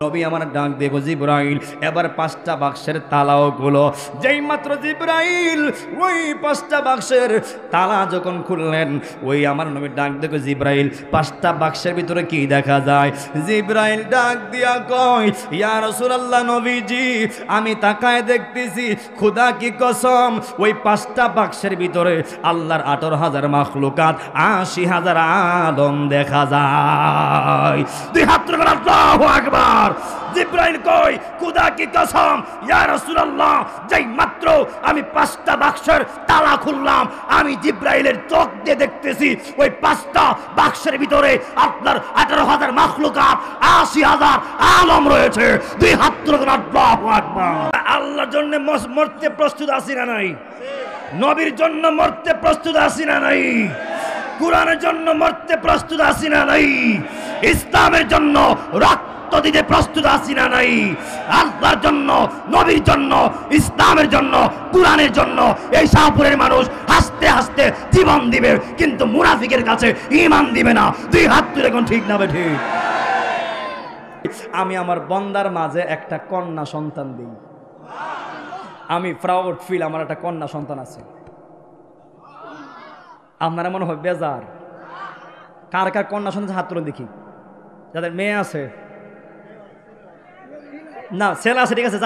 নবী আমার ডাক দেখো জিবরাইল এবার 5টা বাক্সের তালাও খুলো। যেই মাত্র জিবরাইল ওই 5টা বাক্সের তালা যখন খুললেন, ওই আমার নবী ডাক দেখো জিবরাইল 5টা বাক্সের ভিতরে কি দেখা যায়? জিবরাইল ডাক দিয়া কয়, ইয়া রাসূলুল্লাহ নবীজি, আমি তাকায় দেখতেছি, খোদা কি কসম, ওই 5টা বাক্সের ভিতরে আল্লাহর 18,000 মাখলুকাত, 80,000 আদম দেখা যায়। দুই হাত তুলে আল্লাহু আকবার। জিবরাইল কই, খোদা কি কসম ইয়া রাসূলুল্লাহ, যেই মাত্র আমি 5টা বাক্সের তালা খুললাম, আমি জিবরাইলের চোখ দিয়ে দেখতেছি ওই 5টা বাক্সের ভিতরে আপনার 18,000 মাখলুকাত, 80,000 আলম রয়েছে। দুই হাত তুলে আল্লাহু আকবার। আল্লাহর জন্য মরতে প্রস্তুত আছি না নাই? নবীর জন্য মরতে প্রস্তুত আছি না নাই? কুরআনের জন্য মরতে প্রস্তুত আছি না নাই? ইসলামের জন্য রক্ত দিতে প্রস্তুত আছি না নাই? আল্লাহর জন্য, নবীর জন্য, ইসলামের জন্য, কুরআনের জন্য এই শাহপুরের মানুষ হাসতে হাসতে জীবন দিবে, কিন্তু মুনাফিকের কাছে ঈমান দিবে না। দুই হাত তুলে কোন ঠিক না বেঠিক? আমি আমার বন্দার মাঝে একটা কন্যা সন্তান দিই, আমি প্রাউড ফিল, আমার একটা কন্যা সন্তান আছে। আপনারা মনে হয় বেজার, কার কার কন্যা সন্তান হাত তুলে দেখি। যাদের মেয়ে আছে, না ছেলে আছে ঠিক আছে,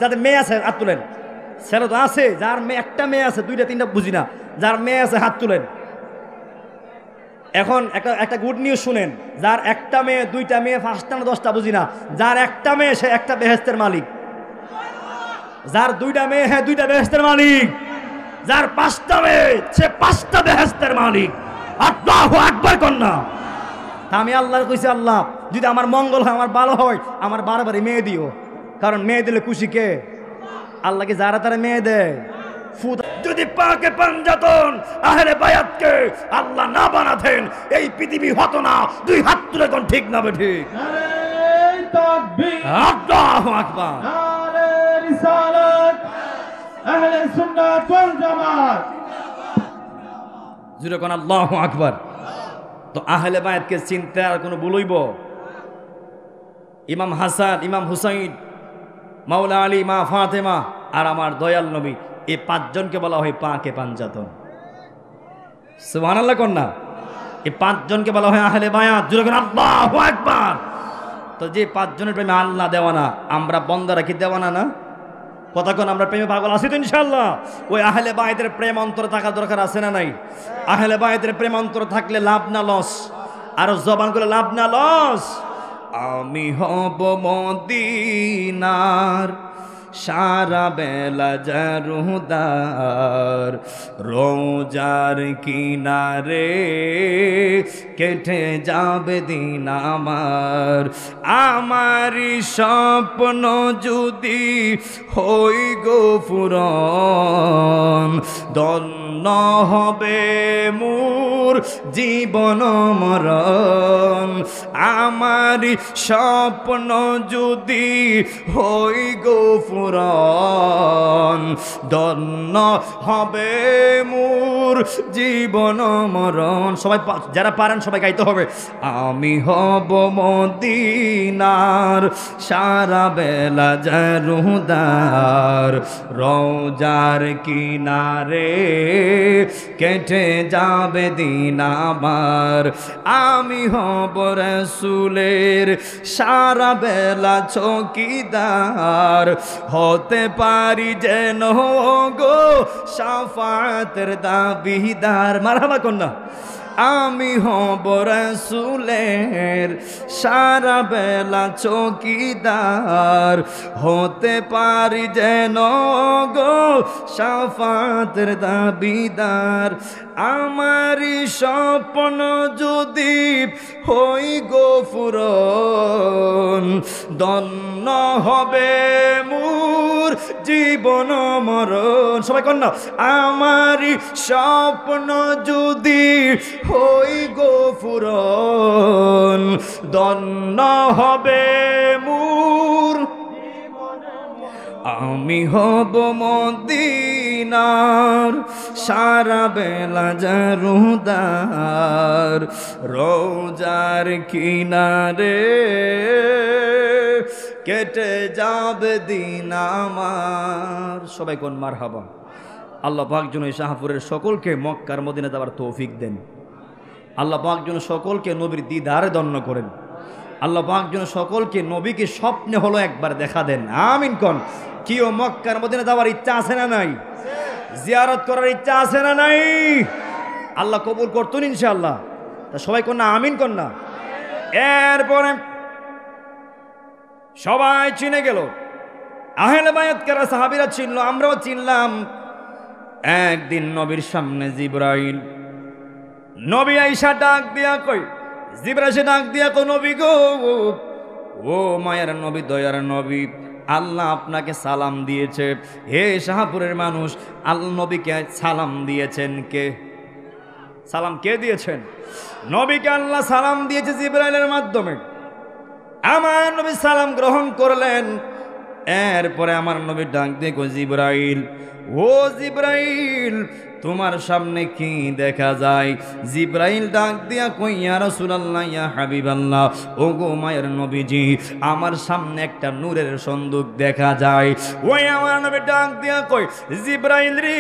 যাদের মেয়ে আছে হাত তুলেন। ছেলে তো আছে, যার মেয়ে একটা মেয়ে আছে, 2টা 3টা বুঝি না, যার মেয়ে আছে হাত তুলেন। এখন একটা গুড নিউজ শুনেন, যার একটা মেয়ে, 2টা মেয়ে, 5টা না 10টা বুঝি না, যার একটা মেয়ে সে একটা বেহেশতের মালিক। যার 2টা মেয়ে, হ্যাঁ 2টা বেহেশতের মালিক। যার 5টা মেয়ে সে 5টা বেহেশতের মালিক। আল্লাহু আকবার কন্যা। আমি আল্লাহর কইছি, আল্লাহ যদি আমার মঙ্গল হয়, আমার ভালো হয়, আমার বারবার মেয়ে দিও, কারণ মেয়ে দিলে খুশি কে? আল্লাহকে যারা তারা মেয়ে দেয়। যদি পাকে পাঞ্জাতন আহলে বায়াতকে আল্লাহ না বানাতেন, এই পৃথিবী হতো না। দুই হাত তুলে কোন ঠিক না বেঠিক? নারে তাকবীর, আল্লাহু আকবার, নারে রিসালাত, আহলে সুন্নাত ওয়াল জামাত, জুরে কোন আল্লাহু আকবার। তো আহলে বায়াতকে চিনতে আর কোনো ভুলইব? ইমাম হাসান, ইমাম হুসাইন, মাওলা আলী, মা ফাতেমা আর আমার দয়াল নবী, এই 5 জনকে বলা হয় পাকে পাঞ্জাতন। সুবহানাল্লাহ কন্যা। এই 5 জনকে বলা হয় আহলে বায়াত। জুরে কোন আল্লাহু আকবার। তো যে 5 জনের প্রেমে আল্লাহ দেওয়ানা, আমরা বন্দারা কি দেওয়ানা না? কথা কোন আমরা প্রেমে পাগল আছি তো ইনশাআল্লাহ? ওই আহলে বায়াতের প্রেম অন্তরে থাকা দরকার আছে না নাই? আহলে বায়াতের প্রেম অন্তরে থাকলে লাভ না লস? আর জবান করে লাভ না লস? আমি হব মদিনার সারা বেলা জারুদার, রোজার কিনারে কেটে যাবে দিন আমার। আমারই স্বপ্ন যদি হই গো পূরণ, ধন্য হবে মোর জীবন মরণ। আমারই স্বপ্ন যদি হই গো পূরণ, ধন্য হবে মোর জীবন মরণ। সবাই যারা পারেন সবাই গাইতে হবে। আমি হব মদিনার সারা বেলা জারুদার, রোজার কিনারে কেটে যাবে দিন আমার। আমি হব রাসূলের সারা বেলা চৌকিদার, হতে পারি যেন গো শাফাতের দাবিদার। মারহাবা কন্যা। আমি হব রাসূলের সারা বেলা চৌকিদার, হতে পারি যেন গো শাফাতের দাবিদার। আমারই স্বপ্ন যদি হই গো পূরণ, ধন্য হবে মোর জীবন মরণ। সবাই কন্যা। আমারই স্বপ্ন যদি হই গো পূরণ, ধন্য হবে মোর। আমি হব মদিনার সারা বেলা জারুদার, রোজার কিনারে কেটে যাবে দিন আমার। সবাই কোন মারহাবা। আল্লাহ পাক যেন এই শাহপুরের সকলকে মক্কার মদিনা যাওয়ার তৌফিক দেন। আল্লাহ পাক যেন সকলকে নবীর দিদারে দন্য করেন। আল্লাহ পাক যেন সকলকে নবীকে স্বপ্নে হলো একবার দেখা দেন। আমিন কোন। কি ও মক্কার মদিনা যাওয়ার ইচ্ছা আছে না নাই? জিয়ারত করার ইচ্ছা আছে না নাই? আল্লাহ কবুল করতুন ইনশাআল্লাহ। তা সবাই কোন না আমিন কোন না। এরপরে সবাই চিনে গেল, আহলে বায়াত কারা সাহাবীরা চিনল, আমরাও চিনলাম। একদিন নবীর সামনে জিবরাইল, নবী আয়েশা ডাক দিয়া কই, জিবরাইল ডাক দিয়া কই, নবী গো, ও মায়ের নবী, দয়ার নবী, আল্লাহ আপনাকে সালাম দিয়েছে। হে শাহপুরের মানুষ, আল্লাহ নবীকে সালাম দিয়েছেন কে? সালাম কে দিয়েছেন? নবীকে আল্লাহ সালাম দিয়েছে জিবরাইলের মাধ্যমে। আমার নবী সালাম গ্রহণ করলেন। এরপরে আমার নবী ডাক দিয়ে কই, জিবরাইল, ও জিবরাইল, তোমার সামনে কি দেখা যায়? জিবরাইল ডাক দিয়া কই, ইয়া রাসূলুল্লাহ, ইয়া হাবিবাল্লাহ, ও গো মায়ের নবীজি, আমার সামনে একটা নূরের সন্দুক দেখা যায়। ওই আমার নবী ডাক দিয়া কই, জিবরাইল রে,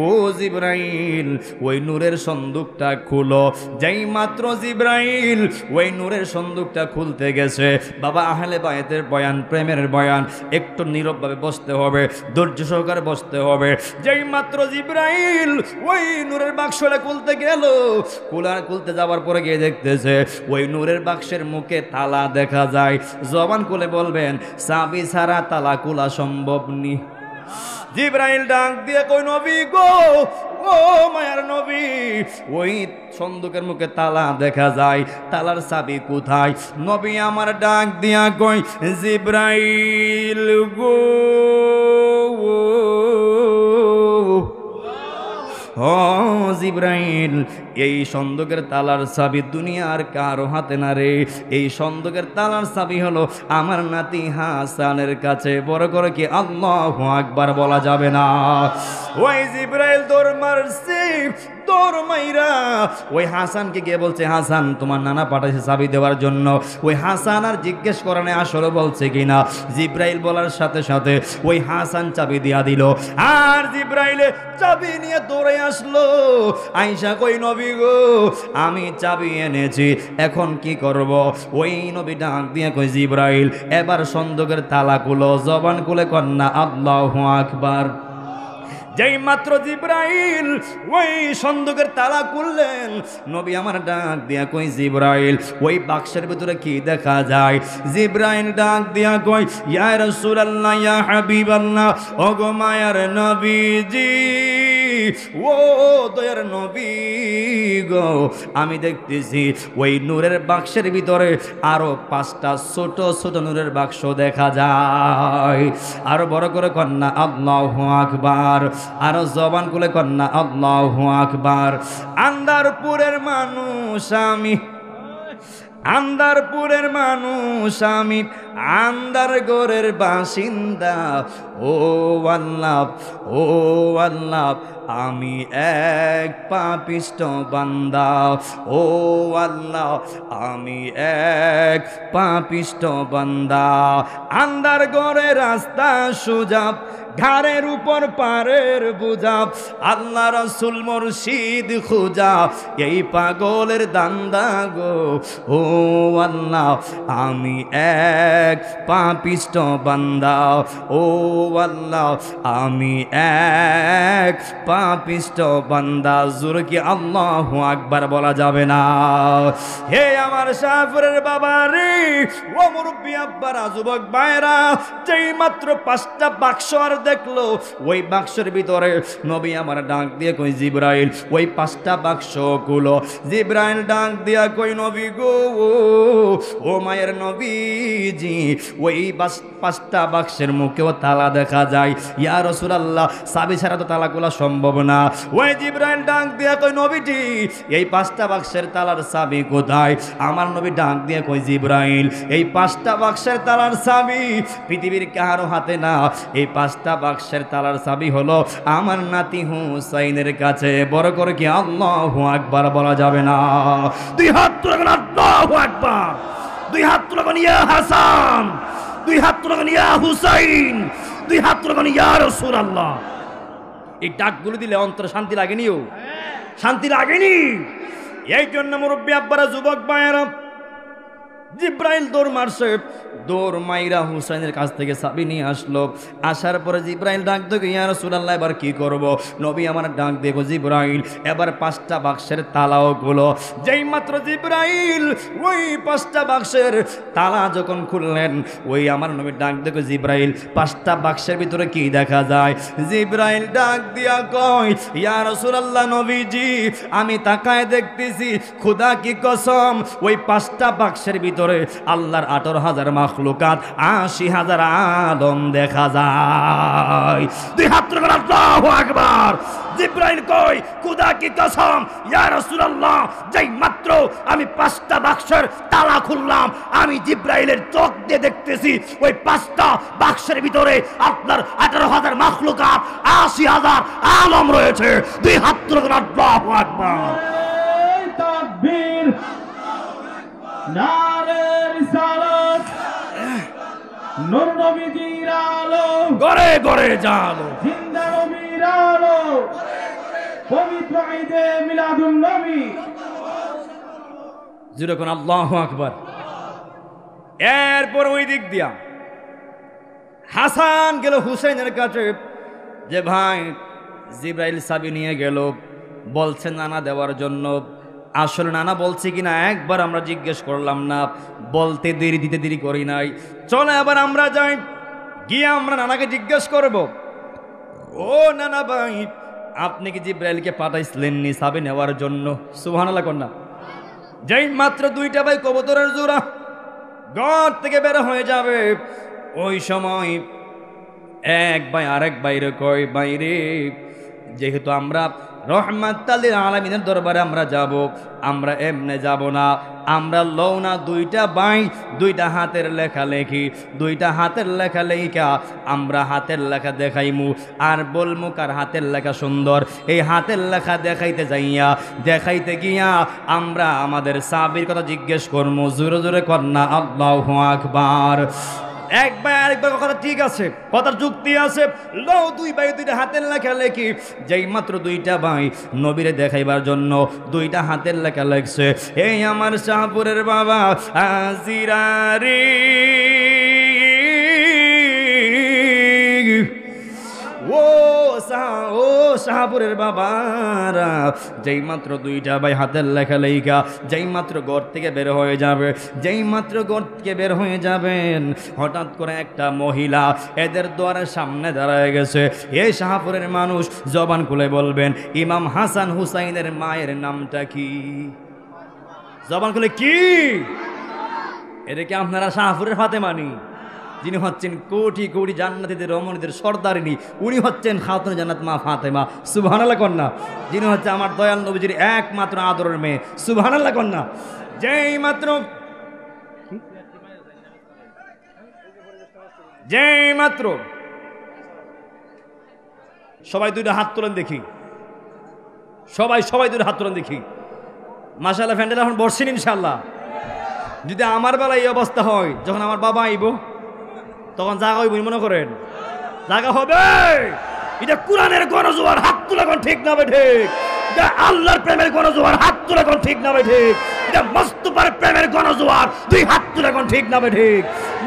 ও জিবরাইল, ওই নূরের সন্দুকটা খুলো। যেই মাত্র জিবরাইল ওই নূরের সন্দুকটা খুলতে গেছে, বাবা আহলে বায়াতের বয়ান, প্রেমের বয়ান, একটু নীরবভাবে বসতে হবে, ধৈর্য সহকারে বসতে হবে। যেই মাত্র জিবরাইল ওই নূরের বাক্সটা খুলতে গেল, খুলতে যাওয়ার পরে গিয়ে দেখতেছে ওই নূরের বাক্সের মুখে তালা দেখা যায়। জবান খুলে বলবেন, চাবি ছাড়া তালা খোলা সম্ভব নি। জিবরাইল ডাক দিয়ে কই, নবী গো, ও মায়ার নবী, ওই সন্দুকের মুখে তালা দেখা যায়, তালার চাবি কোথায়? নবী আমার ডাক দিয়া কই, জিবরাইল গো, ও জিবরাইল, এই সন্দুকের তালার চাবি দুনিয়ার কারো হাতে না রে। এই সন্দুকের তালার চাবি হলো আমার নাতি হাসানের কাছে। বড় করে কি আল্লাহু আকবার বলা যাবে না? ওই জিবরাইল দৌড় মারছে, দৌড় মাইরা ওই হাসানকে গিয়ে বলছে, হাসান, তোমার নানা পাঠাইছে চাবি দেওয়ার জন্য। ওই হাসান আর জিজ্ঞেস করেনি আসলে বলছে কিনা। জিবরাইল বলার সাথে সাথে ওই হাসান চাবি দিয়া দিল। আর জিবরাইলে চাবি নিয়ে দৌড়ে আসলো। আয়েশা কই, নবী গো, আমি চাবি এনেছি, এখন কি করব? ওই নবী ডাক দিয়ে কই, জিবরাইল, এবার সন্দুকের তালা খুলো। জবান খুলে কন্যা আল্লাহু আকবার। যেই মাত্র জিবরাইল ওই সন্দুকের তালা খুললেন, নবী আমার ডাক দিয়া কই, জিবরাইল, ওই বাক্সের ভিতরে কি দেখা যায়? জিবরাইল ডাক দিয়া কই, ইয়া রাসূলুল্লাহ, ইয়া হাবিবাল্লাহ, ওগো মায়ার নবীজি, ও দয়ার নবী গো, আমি দেখতেছি ওই নূরের বাক্সের ভিতরে আরো 5টা ছোট ছোট নূরের বাক্স দেখা যায়। আরো বড় করে কন্যা আল্লাহু আকবার। আরো জবান খুলে কন্যা আল্লাহু আকবার। আন্দারপুরের মানুষ আমি, আন্দারপুরের মানুষ আমি, আন্দারগড়ের বাসিন্দা। ও আল্লাহ, ও আল্লাহ, আমি এক পাপিষ্ট বান্দা। ও আল্লাহ, আমি এক পাপিষ্ট বান্দা। আন্দারগড়ের রাস্তা সোজা, ঘাড়ের উপর পারের বোঝা, আল্লাহ রাসূল মুর্শিদ খুঁজা, এই পাগলের দান্দা গো। ও আল্লাহ, আমি এক পাপিষ্ট বান্দা। ও আল্লাহ, আমি এক পাপিষ্ট বান্দা। জোরে কি আল্লাহু আকবার বলা যাবে না? হে আমার শাহপুরের বাবা রে, ও মুরব্বি আব্বারা, যুবক ভাইরা, যেই মাত্র 5টা বাক্স আর দেখলো, ওই বাক্সের ভিতরে নবী আমার ডাক দিয়ে কই, জিবরাইল, ওই 5টা বাক্স গুলো। জিবরাইল ডাক দিয়া কই, নবী গো, ও মায়ের নবীজি, ওই 5টা বাক্সের মুখেও তালা দেখা যায়। ইয়া রাসূলুল্লাহ, চাবি ছাড়া তো তালা খোলা সম্ভব না। ওই জিবরাইল ডাক দিয়া কই, নবীজি, এই 5টা বাক্সের তালার চাবি কোথায়? আমার নবী ডাক দিয়া কই, জিবরাইল, এই 5টা বাক্সের তালার চাবি পৃথিবীর কারো হাতে না। এই 5টা বাক্সের তালার চাবি হলো আমার নাতি হুসাইনের কাছে। বড় করে কি আল্লাহু আকবার বলা যাবে না? 2 হাত তুলে আল্লাহু আকবার, 2 হাত তুলে ইয়া হাসান, দুই হাত তুলে কোন ইয়া হুসাইন, দুই হাত তুলে কোন ইয়া রাসূলুল্লাহ। এই ডাকগুলো দিলে অন্তরে শান্তি লাগেনিও? শান্তি লাগেনি? এই জন্য মুরব্বী আব্বারা, যুবক ভাইয়েরা, জিব্রাইল দৌড় মারছে, দৌড় মাইরা হুসাইনের কাছ থেকে চাবি নিয়ে আসলো। আসার পরে জিব্রাইল ডাক দেখো, ইয়া রাসূলুল্লাহ এবার কি করব? নবী আমার ডাক দেখো, জিব্রাইল এবার 5টা বাক্সের তালাও খুলো। যেই মাত্র জিব্রাইল ওই 5টা বাক্সের তালা যখন খুললেন, ওই আমার নবী ডাক দেখো, জিব্রাইল 5টা বাক্সের ভিতরে কি দেখা যায়? জিব্রাইল ডাক দিয়া কয়, ইয়া রাসূলুল্লাহ নবীজি, আমি তাকায় দেখতেছি, খোদা কি কসম, ওই 5টা বাক্সের ভিতরে আল্লাহর 18,000 মাখলুকাত, 80,000 আদম দেখা যায়। দুই হাত তুলে আল্লাহু আকবার। জিব্রাইল কয়, খোদা কি কসম ইয়া রাসূলুল্লাহ, যেই মাত্র আমি 5টা বাক্সের তালা খুললাম, আমি জিব্রাইলের চোখ দিয়ে দেখতেছি ওই 5টা বাক্সের ভিতরে আপনার 18,000 মাখলুকাত, 80,000 আলম রয়েছে। দুই হাত তুলে আল্লাহু আকবার। তাকবীর, নারে রিসালাত, নূর নবীর আলো, গড়ে গড়ে জালো, জিন্দা নবীর আলো, পবিত্র ঈদে মিলাদুন নবী। যেরকম আল্লাহু আকবার। এরপর ওই দিক দিয়া হাসান গেল হুসাইনের কাছে, যে ভাই জিব্রাইল চাবি নিয়ে গেল, বলছে নানা দেওয়ার জন্য। আসলে নানা বলছে কিনা একবার আমরা জিজ্ঞেস করলাম না, বলতে দেরি দিতে দেরি করি নাই। চলে আবার আমরা যাই, গিয়ে আমরা নানাকে জিজ্ঞেস করব, ও নানা ভাই, আপনি কি জিব্রাইলকে পাঠাইছিলেন নি চাবি নেওয়ার জন্য? সুবহানাল্লাহ কন্যা। যেই মাত্র 2টা ভাই কবুতরের জোড়া ঘর থেকে বের হয়ে যাবে, ওই সময় এক ভাই আরেক বাইরে কয়, বাইরে যেহেতু আমরা রহমাতুল লিল আলামিনের দরবারে আমরা যাব, আমরা এমনে যাব না, আমরা লওনা 2টা ভাই, 2টা হাতের লেখা লেখি, 2টা হাতের লেখা লেখা আমরা হাতের লেখা দেখাইমু, আর বলমু কার হাতের লেখা সুন্দর। এই হাতের লেখা দেখাইতে গিয়া আমরা আমাদের সাহাবীর কথা জিজ্ঞেস করবো। জোরে জোরে কন্যা আল্লাহু আকবার। একবার আরেকবার কথা ঠিক আছে, কথার যুক্তি আছে। লো 2 ভাই 2টা হাতের লেখা লেখি, যেই মাত্র 2টা ভাই নবীরে দেখাইবার জন্য 2টা হাতের লেখা লেখছে, এই আমার শাহপুরের বাবা আজিরারি, ও শাহপুরের বাবারা, যেই মাত্র 2টা ভাই হাতের লেখা লেখা যেই মাত্র ঘর থেকে বের হয়ে যাবে, যেই মাত্র ঘর থেকে বের হয়ে যাবেন, হঠাৎ করে একটা মহিলা এদের দ্বারের সামনে দাঁড়ায় গেছে। এই শাহপুরের মানুষ জবান খুলে বলবেন, ইমাম হাসান হুসাইনের মায়ের নামটা কি? জবান খুলে কি? এটাকে আপনারা শাহপুরের ফাতেমানি, যিনি হচ্ছেন কোটি কোটি জান্নাতীদের রমণীদের সর্দারিনী, উনি হচ্ছেন খাতুন জান্নাত মা ফাতেমা। সুবহানাল্লাহ কন্যা। যিনি হচ্ছে আমার দয়াল নবীজির একমাত্র আদরের মেয়ে। সুবহানাল্লাহ কন্যা। যেই মাত্র সবাই 2টা হাত তোলেন দেখি, সবাই 2টা হাত তোলেন দেখি। মাশাআল্লাহ, ফ্যান্ডেল এখন বসছেন ইনশাআল্লাহ। যদি আমার বেলায় এই অবস্থা হয়, যখন আমার বাবা আইব তখন জায়গা হইব, মনে করেন জায়গা হবে? এটা কোরআনের গণজোয়ার, হাত তুলে কোন ঠিক না ঠিক? এটা আল্লাহর প্রেমের গণজোয়ার, হাত তুলে কোন ঠিক না ঠিক? এটা মুস্তাফার প্রেমের গণজোয়ার, 2 হাত তুলে কোন ঠিক না ঠিক?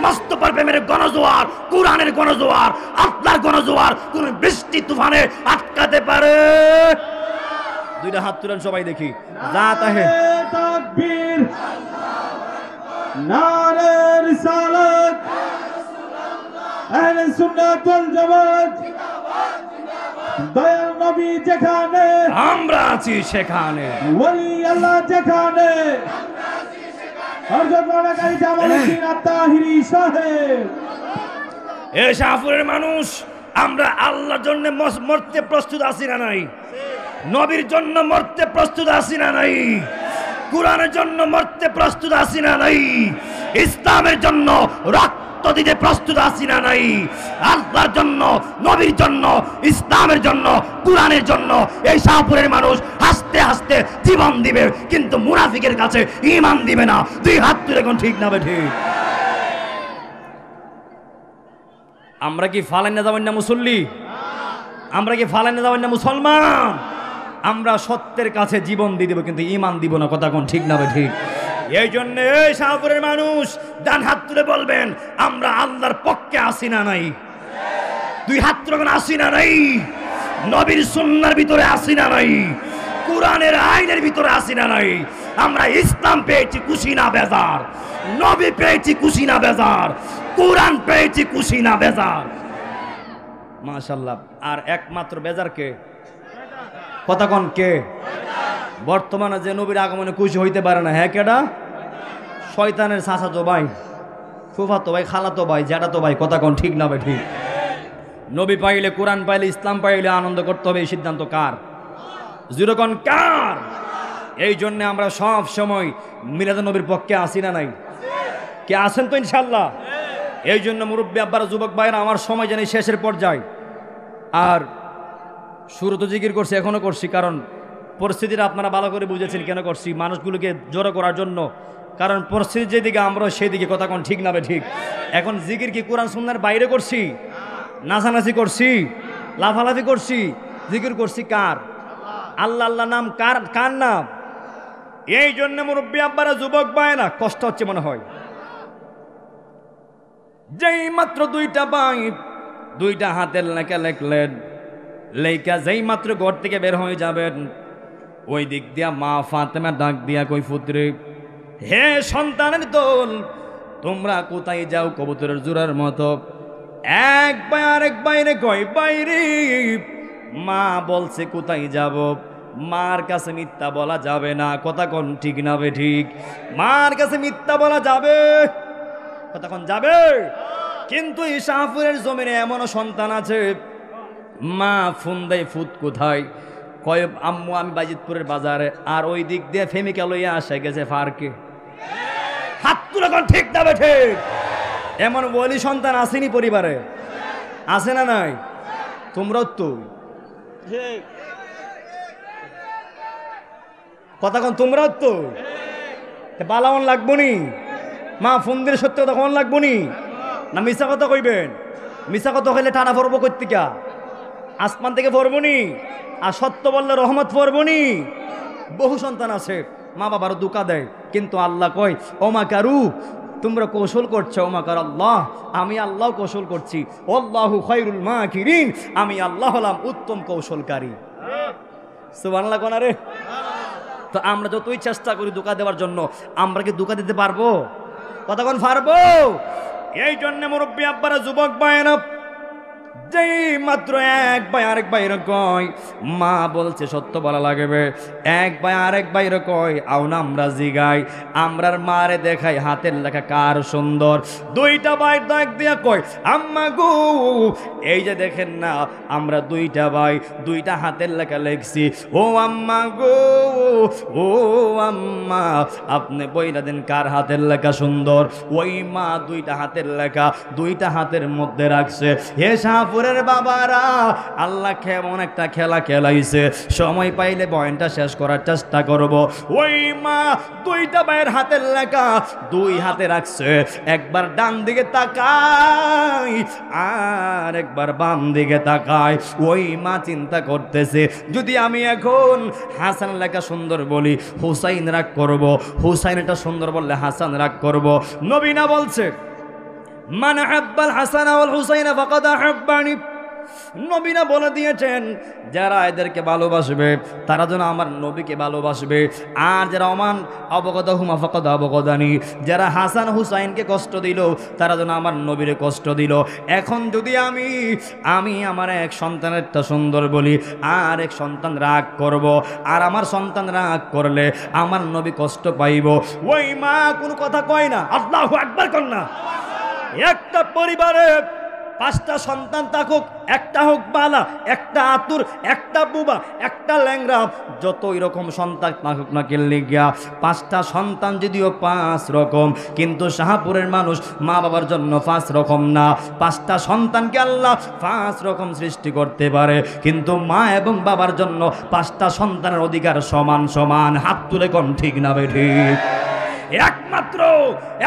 মুস্তাফার প্রেমের গণজোয়ার, কোরআনের গণজোয়ার, আল্লাহর গণজোয়ার কোন বৃষ্টি তুফানে আটকাতে পারে? 2টা হাত তুলেন সবাই দেখি। নারে তাকবীর, নারে রিসালাত, আহলে সুন্নাত ওয়াল জামাত, দয়াল নবী যেখানে আমরা আছি সেখানে, ওলি আল্লাহ যেখানে, হযরত মাওলানা কাজী জামালউদ্দিন আত-তাহিরি সাহেব। এ শাহপুরের মানুষ, আমরা আল্লাহর জন্য মরতে প্রস্তুত আছি না নাই? নবীর জন্য মরতে প্রস্তুত আছি না নাই? কোরআনের জন্য মরতে প্রস্তুত আছি না নাই? ইসলামের জন্য রক্ত দিতে প্রস্তুত আছি না নাই? আল্লাহর জন্য, নবীর জন্য, ইসলামের জন্য, কোরআনের জন্য এই শাহপুরের মানুষ হাসতে হাসতে জীবন দিবে, কিন্তু মুনাফিকের কাছে ঈমান দিবে না। 2 হাত তুলে কোন ঠিক না ঠিক? আমরা কি ফালাই না যাবেন না মুসল্লি? আমরা কি ফালাই না যাবেন না মুসলমান? আমরা সত্যের কাছে জীবন দিয়ে দেবো, কিন্তু ইমান দিব না। কথা কোন ঠিক না ভাই? ঠিক। এই জন্য এই শাহপুরের মানুষ ডান হাত তুলে বলবেন, আমরা আল্লাহর পক্ষে আসি না নাই? দুই হাত তুলে আসি না নাই? নবীর সুন্নাহর ভিতরে আসি না নাই? কোরআনের আইনের ভিতরে আসি না নাই? আমরা ইসলাম পেয়েছি, খুশি না বেজার? নবী পেয়েছি, খুশি না বেজার? কোরআন পেয়েছি, খুশি না বেজার? মাশাআল্লাহ। আর একমাত্র বেজার কে? কথা কোন কে? বর্তমানে যে নবীর আগমনে খুশি হইতে পারে না, হ্যাঁ কেডা? শয়তানের চাচাতো ভাই, ফুফাতো ভাই, খালাতো ভাই, জ্যাঠাতো ভাই। কথা কোন ঠিক না ভাই? ঠিক। নবী পাইলে, কোরআন পাইলে, ইসলাম পাইলে আনন্দ করতে হবে, এই সিদ্ধান্ত কার? যেরকম কার? এই জন্য আমরা সব সময় মিলাদুন নবীর পক্ষে আসি না নাই? কে আছেন তো ইনশাল্লাহ? এই জন্য মুরব্বী আব্বারা, যুবক ভাইরা, আমার সময় জানি শেষের পর্যায়ে। আর শুরু তো জিকির করছি, এখনো করছি, কারণ পরিস্থিতিটা আপনারা ভালো করে বুঝেছেন কেন করছি। মানুষগুলোকে জড়ো করার জন্য, কারণ পরিস্থিতি যেদিকে আমরা সেই দিকে। কথা কোন ঠিক না ভাই? ঠিক। এখন জিকির কি কোরআন সুন্নাহর বাইরে করছি? নাচানাচি করছি, লাফালাফি করছি? জিকির করছি কার? আল্লাহ আল্লাহ নাম কার? কার নাম? এই জন্য মুরব্বী আব্বারা, যুবক ভাইরা, কষ্ট হচ্ছে মনে হয়। যেই মাত্র দুইটা ভাই দুইটা হাতের লেখা লেখলেন, লেখা যেই মাত্র ঘর থেকে বের হয়ে যাবেন, ওই দিক দিয়া মা ফাতেমা ডাক দিয়া কই, পুত্রে, হে সন্তানের দল, তোমরা কোথায় যাও? কবুতরের জোড়ার মতো এক ভাই আরেক বাইরে কয়, বাইরে। মা বলছে কোথায় যাব? মার কাছে মিথ্যা বলা যাবে না। কথা কোন ঠিক না বে? ঠিক। মার কাছে মিথ্যা বলা যাবে? কথা কোন যাবে? কিন্তু এই শাহপুরের জমিনে এমনও সন্তান আছে, মা ফোন দেয়, ফুত কোথায়? কয়, আম্মু আমি বাজিতপুরের বাজারে। আর ওই দিক দিয়ে ফেমিকা লইয়া আসে গেছে পার্কে। হাত তুলে কোন ঠিক না বে? ঠিক। এমন বলি সন্তান আসেনি পরিবারে? আছে না নাই? তোমরাও তো কথা কোন, তোমরাও তো বালাওয়ান লাগবো নি? মা ফোন দিলে সত্য কথা কোন লাগবো নি? না মিশা কথা কইবেন? মিশা কথা হইলে টানা পড়বো কর্তিকা, আসমান থেকে পড়বো নি? আর সত্য বললে রহমত পড়বো নি? বহু সন্তান আছে মা বাবারও দুকা দেয়, কিন্তু আল্লাহ কয়, ওমা কারু, তোমরা কৌশল করছো, ওমা কার আল্লাহ, আমি আল্লাহ কৌশল করছি। আল্লাহু খায়রুল মাকিরিন, আমি আল্লাহ হলাম উত্তম কৌশলকারী। সুবহানাল্লাহ কোন রে? তো আমরা যতই চেষ্টা করি ধোঁকা দেওয়ার জন্য, আমরা কি ধোঁকা দিতে পারবো? কতক্ষণ পারবো? এই জন্য মুরব্বী আব্বারা, যুবক ভাইয়েরা, যেই মাত্র এক ভাই আরেক ভাইয়ের কয়, মা বলছে সত্য বলা লাগবে। এক ভাই আরেক ভাইয়ের কয়, আউন আমরা জিগাই, আমরার মারে দেখাই হাতের লেখা কার সুন্দর। দুইটা ভাই ডাক দিয়া কয়, আম্মা গো, এই যে দেখেন না, আমরা দুইটা ভাই দুইটা হাতের লেখা লেখছি। ও আম্মা গো, ও আম্মা, আপনি বইটা দেন কার হাতের লেখা সুন্দর। ওই মা দুইটা হাতের লেখা দুইটা হাতের মধ্যে রাখছে। হে শাহপুরের বাবারা, আল্লাহ কেমন একটা খেলা খেলাইছে। সময় পাইলে বয়ানটা শেষ করার চেষ্টা করব। ওই মা দুইটা ভাইয়ের হাতের লেখা দুই হাতে রাখছে, একবার ডান দিকে তাকায় আর একবার বাম দিকে তাকায়। ওই মা চিন্তা করতেছে, যদি আমি এখন হাসান লেখা সুন্দর বলি, হুসাইন রাগ করব, হুসাইন এটা সুন্দর বললে হাসান রাগ করব। নবী না বলছে, মান আহাব্বাল হাসান ওয়াল হুসাইন ফাকাদ আহাব্বানি। নবীরা বলে দিয়েছেন, যারা এদেরকে ভালোবাসবে তারা যেন আমার নবীকে ভালোবাসবে, আর যারা অমান অবগত হুমা ফাকাদ অবগদানি, যারা হাসান হুসাইনকে কষ্ট দিল তারা যেন আমার নবীরে কষ্ট দিল। এখন যদি আমি আমার এক সন্তানেরটা সুন্দর বলি, আর এক সন্তান রাগ করব, আর আমার সন্তান রাগ করলে আমার নবী কষ্ট পাইব। ওই মা কোনো কথা কয় না, আল্লাহু আকবার কর না। একটা পরিবারে পাঁচটা সন্তান থাকুক, একটা হোক বালা, একটা আতুর, একটা বুবা, একটা ল্যাংরা, যতই রকম সন্তান থাকুক না কেলে গিয়া, পাঁচটা সন্তান যদিও পাঁচ রকম, কিন্তু শাহপুরের মানুষ মা বাবার জন্য পাঁচ রকম না। পাঁচটা সন্তানকে আল্লাহ পাঁচ রকম সৃষ্টি করতে পারে, কিন্তু মা এবং বাবার জন্য পাঁচটা সন্তানের অধিকার সমান সমান। হাত তুলে কোন ঠিক না বে? ঠিক। একমাত্র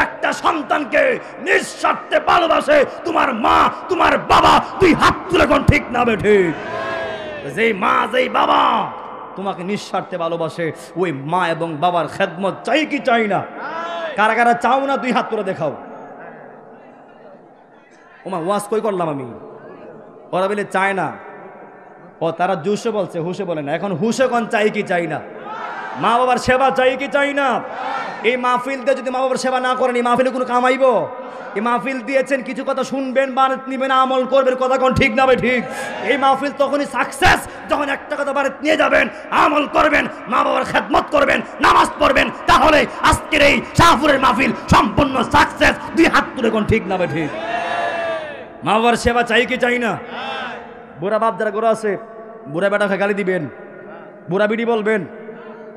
একটা সন্তানকে নিঃস্বার্থে ভালোবাসে তোমার মা তোমার বাবা। তুই হাত তুলে কোন ঠিক না বে ঠিক? যেই মা যেই বাবা তোমাকে নিঃস্বার্থে ভালোবাসে, ওই মা এবং বাবার খেদমত চাই কি চাই না? কারা কারা চাও না? দুই হাত তুলে দেখাও। ওমা ওয়াজ কই করলাম আমি? ওরা বলে চায় না। ও তারা জুসে বলছে, হুসে বলে না। এখন হুসে কোন চাই কি চাই না? মা বাবার সেবা চাই কি চাই না? এই মাহফিল দিয়ে যদি মা বাবার সেবা না করেন, এই মাহফিলে কোনো কামাইব? এই মাহফিল দিয়েছেন, কিছু কথা শুনবেন, বাড়িত নিবেন, আমল করবেন, কথা কোন ঠিক না ভাই ঠিক? এই মাহফিল তখনই সাকসেস যখন একটা কথা বাড়িতে নিয়ে যাবেন, আমল করবেন, মা বাবার খেদমত করবেন, নামাজ পড়বেন, তাহলে আজকের এই শাহপুরের মাহফিল সম্পূর্ণ সাকসেস। দুই হাত তুলে কোন ঠিক না ভাই ঠিক? মা বাবার সেবা চাই কি চাই না? বুড়া বাপ যারা গোড়া আছে, বুড়া বেটাকে গালি দিবেন, বুড়া বিড়ি বলবেন,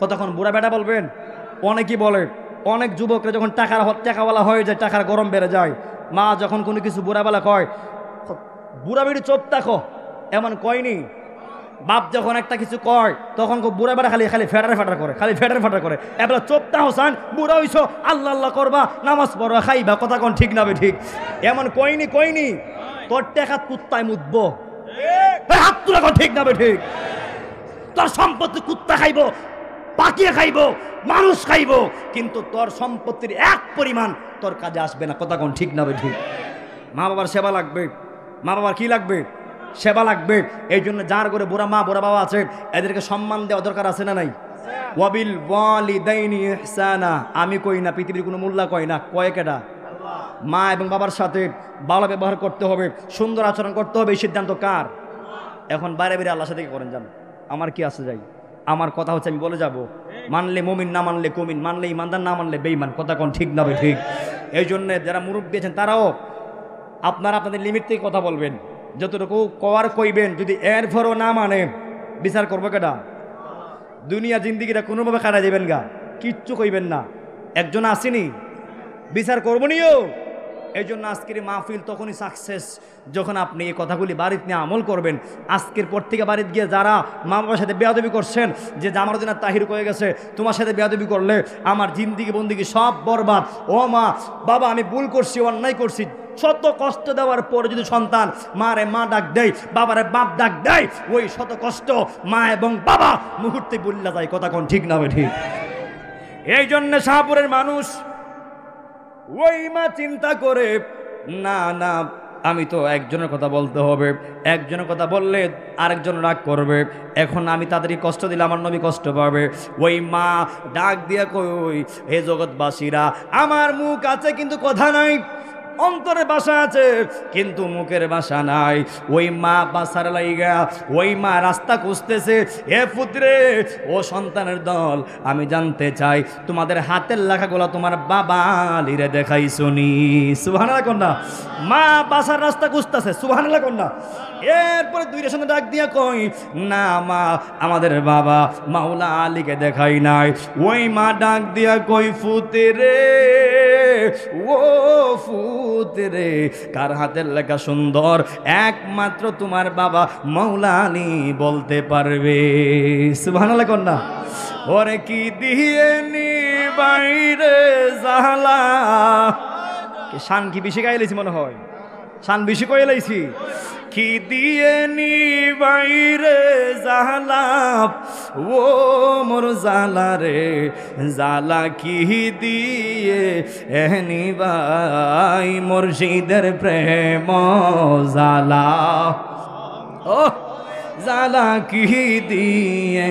কতক্ষণ বুড়া বেটা বলবেন? অনেকেই বলে, অনেক যুবকরা যখন টাকাওয়ালা হয়ে যায়, টাকার গরম বেড়ে যায়, মা যখন কোনো কিছু বুড়াবেলা কয়, বুড়া বিড়ি চোপ তাকো, এমন কয়নি? বাপ যখন একটা কিছু কয় তখন বুড়া বেড়া খালি খালি ফেটার করে, খালি ফেটার করে। এবার চোপটা হোসান, বুড়া হইছো, আল্লাহ আল্লাহ করবা, নামাজ পড়বা, খাইবা, কথা কোন ঠিক না বে ঠিক? এমন কয়নি? তোর টেকা কুত্তায় মুতবো, হাত তুলে কোন ঠিক না বে ঠিক? তোর সম্পত্তি কুত্তা খাইব, পাকিয়ে খাইব, মানুষ খাইব, কিন্তু তোর সম্পত্তির এক পরিমাণ তোর কাজে আসবে না, কথা কোন ঠিক না বে ঠিক? মা বাবার সেবা লাগবে। মা বাবার কি লাগবে? সেবা লাগবে। এই জন্য যার করে বুড়া মা বুড়া বাবা আছে, এদেরকে সম্মান দেওয়া দরকার আছে না নাই? ওয়াবিল ওয়ালিদাইনি ইহসানা, আমি কই না, পৃথিবীর কোনো মোল্লা কয় না, কয় কেডা? মা এবং বাবার সাথে ভালো ব্যবহার করতে হবে, সুন্দর আচরণ করতে হবে, এই সিদ্ধান্ত কার? এখন বাইরে বাইরে আল্লাহর সাথে কি করেন জান? আমার কি আছে যাই? আমার কথা হচ্ছে আমি বলে যাব, মানলে মুমিন, না মানলে কুমিন, মানলে ইমানদার, না মানলে বেঈমান, কথা কোন ঠিক না ভাই ঠিক? এই জন্য যারা মুরব্বী আছেন তারাও আপনারা আপনাদের লিমিট থেকে কথা বলবেন, যতটুকু কওয়ার কইবেন। যদি এরপরও না মানে, বিচার করবো কেডা? দুনিয়া জিন্দিগিটা কোনোভাবে কাটা যাবেন গা, কিচ্ছু কইবেন না। একজন আসেনি, বিচার করবো নিও। এই জন্য আজকের মাহফিল তখনই সাকসেস যখন আপনি এই কথাগুলি বাড়িতে নিয়ে আমল করবেন। আজকের পর থেকে বাড়িতে গিয়ে যারা মা বাবার সাথে বেয়াদবি করছেন, যে আমার দিন তাহির কয়ে গেছে, তোমার সাথে বেয়াদবি করলে আমার জিন্দিগি বন্দিগি সব বরবাদ। ও মা বাবা, আমি ভুল করছি, অন্যায় করছি, শত কষ্ট দেওয়ার পরে যদি সন্তান মারে মা ডাক দেয়, বাবারে বাপ ডাক দেয়, ওই শত কষ্ট মা এবং বাবা মুহূর্তে বললা যায়, কথা কোন ঠিক না ঠিক? এই জন্য শাহপুরের মানুষ ওই মা চিন্তা করে, না না আমি তো একজনের কথা বলতে হবে, একজনের কথা বললে আরেকজন রাগ করবে, এখন আমি তাদেরই কষ্ট দিলে আমার নবী কষ্ট পাবে। ওই মা ডাক দিয়া কই, হে জগৎবাসীরা, আমার মুখ আছে কিন্তু কথা নাই, অন্তরে বাসা আছে কিন্তু মুখের বাসা নাই। ওই মা বাসার লাইগা ওই মা রাস্তা খুঁজতেছে, হে পুত্রে, ও সন্তানের দল, আমি জানতে চাই তোমাদের হাতের লেখাগুলো তোমার বাবা লিরে দেখাই শুনি। সুবহানাল্লাহ কন্যা, মা বাসার রাস্তা খুঁজতেছে, সুবহানাল্লাহ কন্যা। এরপরে দুইটার সাথে ডাক দিয়া কই, না মা, আমাদের বাবা মাওলা আলীকে দেখাই নাই। ওই মা ডাক দিয়া কই, ফুতেরে, ও ফুতেরে, কার হাতের লেখা সুন্দর? একমাত্র তোমার বাবা মাওলা আলী বলতে পারবে। সুবহানাল্লাহ কন্যা। ওরে কি দিয়ে নি বাইরে জালা, শান কি বেশি গাইলেছি মনে হয়, শান বেশি কয়ে লাইছি। কি দিয়ে নি বাইরে জালা, ও মোর জালা রে, জালা কি দিয়ে এনি ভাই, মুর্শিদের প্রেম জালা, ও জালা কি দিয়ে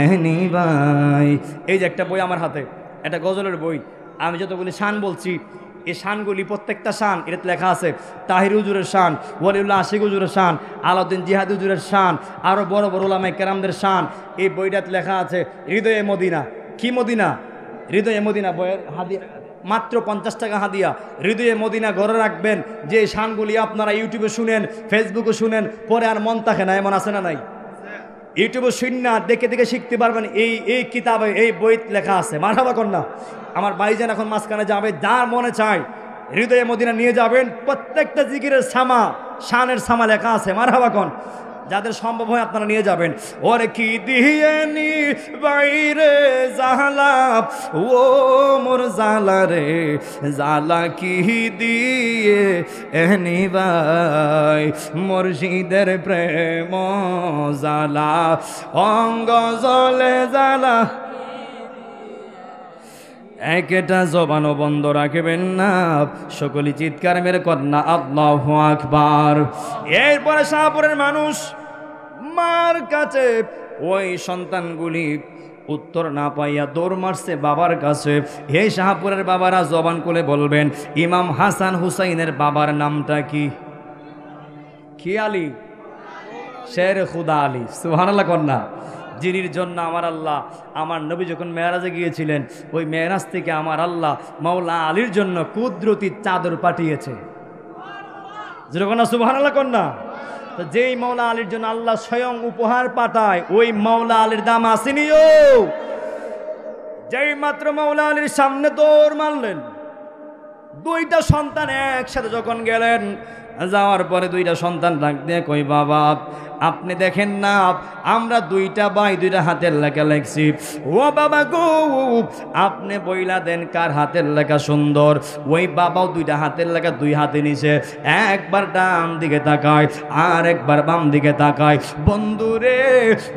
এনি ভাই। এই যে একটা বই আমার হাতে, একটা গজলের বই, আমি যতগুলি শান বলছি, এই শানগুলি প্রত্যেকটা শান এটাতে লেখা আছে। তাহির হুজুরের শান, ওয়ালিউল্লাহ আশিক হুজুরের শান, আলাউদ্দিন জিহাদ হুজুরের শান, আরও বড় বড় ওলামায়ে কেরামদের শান এই বইটাতে লেখা আছে। হৃদয়ে মদিনা, কি মদিনা? হৃদয়ে মদিনা বইয়ের হাদিয়া মাত্র 50 টাকা হাদিয়া। হৃদয়ে মদিনা ঘরে রাখবেন। যে শানগুলি আপনারা ইউটিউবে শুনেন, ফেসবুকে শুনেন, পরে আর মন থাকে না, এমন আছে না নাই? ইউটিউবে শুননা দেখে দেখে শিখতে পারবেন। এই কিতাবে এই বইতে লেখা আছে। মারহাবা কন্যা। আমার ভাইজান এখন মাঝখানে যাবে, যার মনে চায় হৃদয়ে মদিনা নিয়ে যাবেন। প্রত্যেকটা জিকিরের সামা, শানের সামা লেখা আছে। মারহাবা কন। যাদের সম্ভব হয় আপনারা নিয়ে যাবেন। ওরে কি দিয়ে নি বাইরে জালা, ও মোর জালা রে জালা কি দিয়ে এনি ভাই, মুর্শিদের প্রেম জালা অঙ্গ জলে জালা। একটা জবানও বন্ধ রাখবেন না, সকলে চিৎকার মেরে কন্যা আল্লাহু আকবার। এরপরে শাহপুরের মানুষ মার কাছে ওই সন্তানগুলি উত্তর না পাইয়া দৌড় মারছে বাবার কাছে। হে শাহপুরের বাবারা জবান খুলে বলবেন, ইমাম হাসান হুসাইনের বাবার নামটা কি? কি আলী? শের খুদা আলী। সুবহানাল্লাহ কন্যা। যিনির জন্য আমার আল্লাহ, আমার নবী যখন মেরাজে গিয়েছিলেন, ওই মেরাজ থেকে আমার আল্লাহ মাওলা আলীর জন্য কুদরতি চাদর পাঠিয়েছে। যেরকম না সুবহানাল্লাহ কন্যা। তো যেই মাওলা আলীর জন্য আল্লাহ স্বয়ং উপহার পাঠায়, ওই মাওলা আলীর দাম আসেনিও। যেই মাত্র মাওলা আলীর সামনে দৌড় মারলেন, দুইটা সন্তান একসাথে যখন গেলেন, যাওয়ার পরে দুইটা সন্তান ডাক দিয়ে কই, বাবা আপনি দেখেন না আমরা দুইটা ভাই দুইটা হাতের লেখা লেখছি। ও বাবা গো, আপনি বইলা দেন কার হাতের লেখা সুন্দর। ওই বাবাও দুইটা হাতের লেখা দুই হাতে নিছে, একবার ডান দিকে তাকায় আর একবার বাম দিকে তাকায়। বন্ধুরে